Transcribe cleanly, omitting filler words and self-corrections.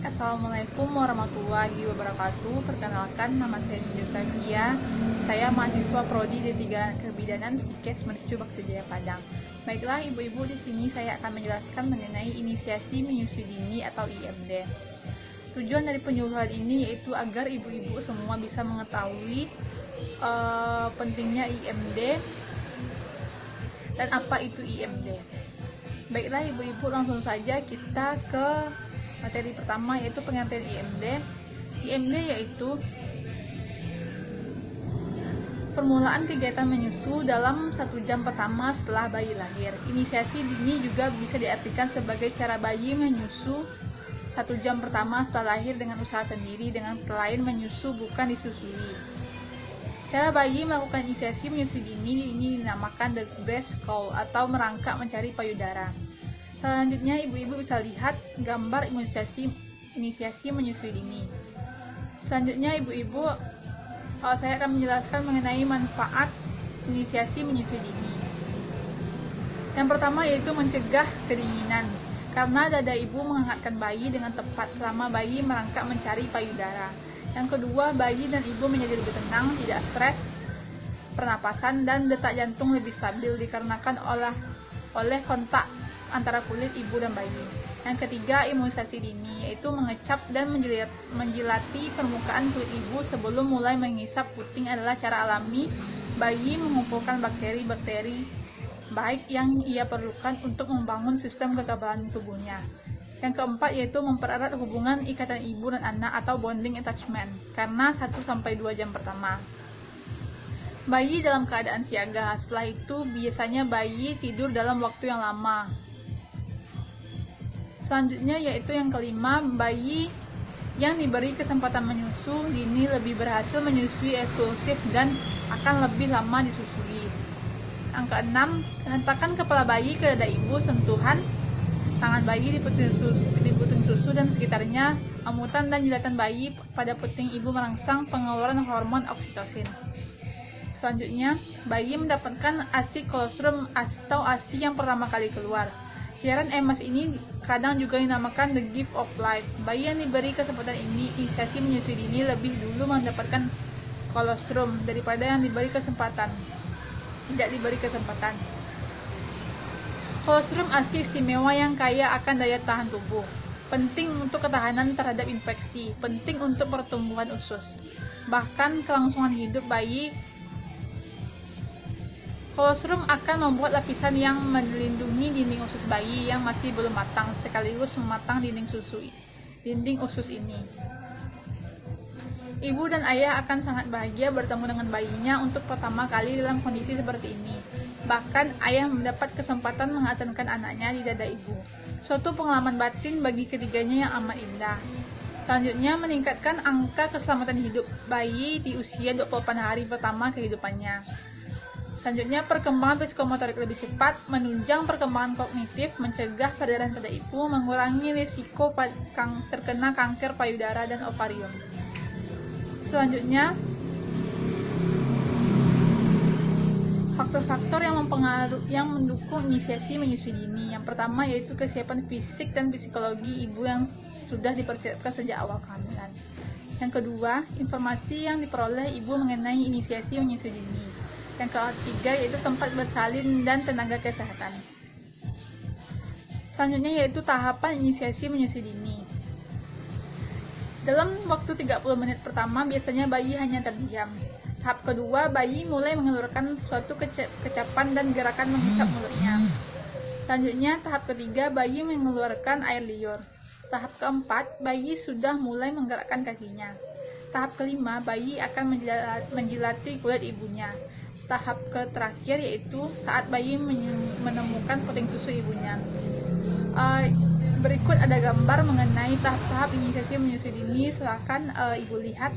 Assalamualaikum warahmatullahi wabarakatuh. Perkenalkan, nama saya Nindita Fia. Saya mahasiswa Prodi D3 Kebidanan Stikes menuju Bakti Jaya Padang. Baiklah ibu-ibu, di sini saya akan menjelaskan mengenai inisiasi menyusui dini atau IMD. Tujuan dari penyuluhan ini yaitu agar ibu-ibu semua bisa mengetahui pentingnya IMD dan apa itu IMD. Baiklah ibu-ibu, langsung saja kita ke materi pertama, yaitu pengertian IMD. IMD yaitu permulaan kegiatan menyusu dalam 1 jam pertama setelah bayi lahir. Inisiasi dini juga bisa diartikan sebagai cara bayi menyusu 1 jam pertama setelah lahir dengan usaha sendiri, dengan lain menyusu bukan disusui. Cara bayi melakukan inisiasi menyusui dini ini dinamakan the breast call atau merangkak mencari payudara. Selanjutnya ibu-ibu bisa lihat gambar inisiasi menyusui dini. Selanjutnya ibu-ibu, saya akan menjelaskan mengenai manfaat inisiasi menyusui dini. Yang pertama yaitu mencegah kedinginan, karena dada ibu menghangatkan bayi dengan tepat selama bayi merangkak mencari payudara. Yang kedua, bayi dan ibu menjadi lebih tenang, tidak stres, pernapasan dan detak jantung lebih stabil dikarenakan oleh kontak antara kulit ibu dan bayi. Yang ketiga, imunisasi dini, yaitu mengecap dan menjilati permukaan kulit ibu sebelum mulai mengisap puting adalah cara alami bayi mengumpulkan bakteri-bakteri baik yang ia perlukan untuk membangun sistem kekebalan tubuhnya. Yang keempat yaitu mempererat hubungan ikatan ibu dan anak atau bonding attachment karena 1-2 jam pertama. Bayi dalam keadaan siaga, setelah itu biasanya bayi tidur dalam waktu yang lama. Selanjutnya yaitu yang kelima, bayi yang diberi kesempatan menyusu dini lebih berhasil menyusui eksklusif dan akan lebih lama disusui. Yang keenam, hentakan kepala bayi ke dada ibu, sentuhan tangan bayi di puting susu dan sekitarnya, amutan dan jilatan bayi pada puting ibu merangsang pengeluaran hormon oksitosin. Selanjutnya, bayi mendapatkan ASI kolostrum atau ASI yang pertama kali keluar. Siaran EMAS ini kadang juga dinamakan the gift of life. Bayi yang diberi kesempatan ini inisiasi menyusui dini lebih dulu mendapatkan kolostrum daripada yang tidak diberi kesempatan. Kolostrum ASI istimewa yang kaya akan daya tahan tubuh, penting untuk ketahanan terhadap infeksi, penting untuk pertumbuhan usus, bahkan kelangsungan hidup bayi. Kolostrum akan membuat lapisan yang melindungi dinding usus bayi yang masih belum matang, sekaligus mematang dinding usus ini. Ibu dan ayah akan sangat bahagia bertemu dengan bayinya untuk pertama kali dalam kondisi seperti ini. Bahkan ayah mendapat kesempatan menghatankan anaknya di dada ibu. Suatu pengalaman batin bagi ketiganya yang amat indah. Selanjutnya, meningkatkan angka keselamatan hidup bayi di usia 28 hari pertama kehidupannya. Selanjutnya, perkembangan psikomotorik lebih cepat, menunjang perkembangan kognitif, mencegah perdarahan pada ibu, mengurangi risiko terkena kanker payudara dan ovarium. Selanjutnya, faktor-faktor yang mendukung inisiasi menyusui dini. Yang pertama yaitu kesiapan fisik dan psikologi ibu yang sudah dipersiapkan sejak awal kehamilan. Yang kedua, informasi yang diperoleh ibu mengenai inisiasi menyusui dini. Yang ketiga yaitu tempat bersalin dan tenaga kesehatan. Selanjutnya yaitu tahapan inisiasi menyusui dini. Dalam waktu 30 menit pertama biasanya bayi hanya terdiam. Tahap kedua, bayi mulai mengeluarkan suatu kecapan dan gerakan menghisap mulutnya. Selanjutnya, tahap ketiga, bayi mengeluarkan air liur. Tahap keempat, bayi sudah mulai menggerakkan kakinya. Tahap kelima, bayi akan menjilati kulit ibunya. Tahap terakhir yaitu saat bayi menemukan puting susu ibunya. Berikut ada gambar mengenai tahap-tahap inisiasi menyusui dini. Silakan ibu lihat.